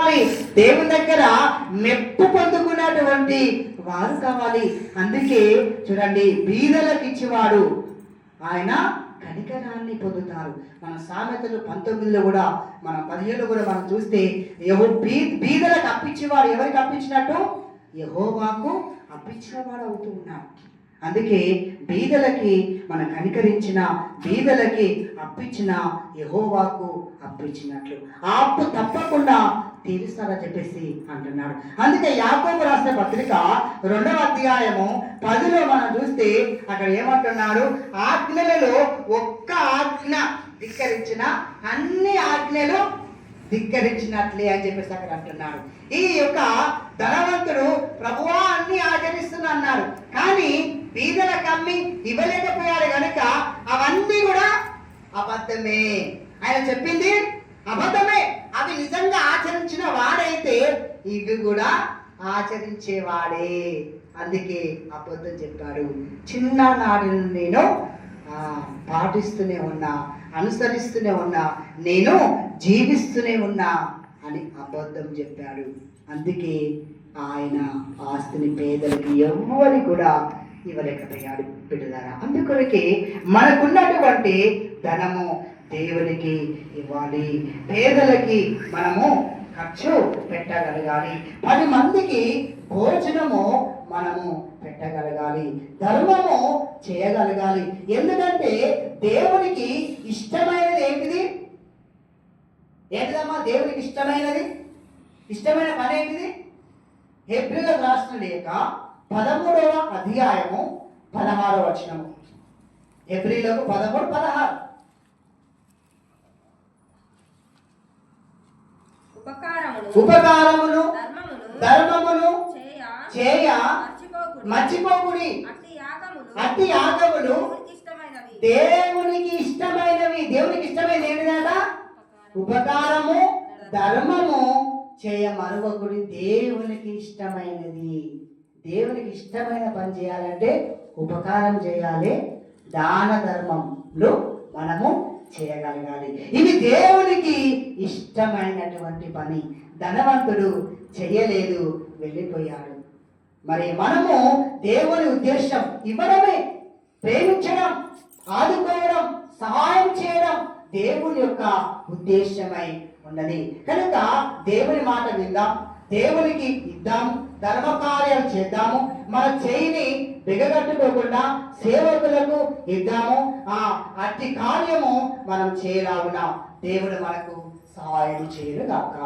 కావాలి, దేవుని దగ్గర మెప్పు పొందుకున్నటువంటి వారు కావాలి. అందుకే చూడండి, బీదలకు ఇచ్చేవాడు ఆయన కనికరాన్ని పొందుతారు. మన సామెతలు 19లో కూడా, మనం 17లో కూడా మనం చూస్తే బీదలకు అప్పించేవాడు ఎవరికి అప్పించినట్టు? యెహోవాకు అప్పించినవాడు అవుతూ ఉన్నాడు. అందుకే బీదలకి మనం కనికరించిన, బీదలకి అప్పించిన యెహోవాకు అప్పించినట్లు ఆ అప్పు తప్పకుండా తీరుస్తారని చెప్పేసి అంటున్నాడు. అందుకే యాకోబు రాసిన పత్రిక 2వ అధ్యాయము 10లో మనం చూస్తే అక్కడ ఏమంటున్నాడు? ఆజ్ఞలలో ఒక్క ఆజ్ఞ ధిక్కరించిన అన్ని ఆజ్ఞలు ధిక్కరించినట్లే అని చెప్పేసి అక్కడ అంటున్నాడు. ఈ యొక్క ధనవంతుడు ప్రభువా అన్ని ఆచరిస్తున్నా అన్నాడు, కానీ బీదలకు అమ్మి ఇవ్వలేకపోయాడు కనుక అవన్నీ కూడా అబద్ధమే. ఆయన చెప్పింది అబద్ధమే. అవి నిజంగా ఆచరించిన వాడైతే ఇవి కూడా ఆచరించేవాడే. అందుకే అబద్ధం చెప్పాడు. చిన్ననాటి నుండి నేను పాటిస్తూనే ఉన్నా, అనుసరిస్తూనే ఉన్నా, నేను జీవిస్తూనే ఉన్నా అని అబద్ధం చెప్పాడు. అందుకే ఆయన ఆస్తిని పేదలకి ఎవ్వరి కూడా ఇవ్వలేకపోయాడు బిడ్డలారా. అందుకొరకే మనకున్నటువంటి ధనము దేవునికి ఇవ్వాలి, పేదలకి మనము ఖర్చు పెట్టగలగాలి, 10 మందికి భోజనము మనము పెట్టగలగాలి, ధర్మము చేయగలగాలి. ఎందుకంటే దేవునికి ఇష్టమైనది ఏంటిది? ఏంటిదమ్మా దేవునికి ఇష్టమైనది? ఇష్టమైన పని ఏంటిది? హెబ్రీయులకు రాసిన లేఖ 13వ అధ్యాయము 16వ వచనము. హెబ్రీయులకు 13:16. ఉపకారమును ధర్మమును చేయ మర్చిపోకుడి. అట్టి యాగములు దేవునికి ఇష్టమైనవి. దేవునికి ఇష్టమైనది ఏంటిదట? ఉపకారము ధర్మము చేయ మరొకటి. దేవునికి ఇష్టమైనది. దేవునికి ఇష్టమైన పని చేయాలంటే ఉపకారం చేయాలి, దాన ధర్మంలో మనము చేయగలగాలి. ఇవి దేవునికి ఇష్టమైనటువంటి పని. ధనవంతుడు చేయలేదు, వెళ్ళిపోయాడు. మరి మనము దేవుని ఉద్దేశం ఇవ్వడమే, ప్రేమించడం, ఆదుకోవడం, సహాయం చేయడం దేవుని యొక్క ఉద్దేశమై ఉన్నది. కనుక దేవుని మాట విందాం, దేవునికి ఇద్దాం, ధర్మకార్యాలు చేద్దాము. మన చేయిని బిగగట్టుకోకుండా సేవకులకు ఇద్దాము. అట్టి కార్యము మనం చేయలాగున దేవుడు మనకు సహాయం చేయను గాక.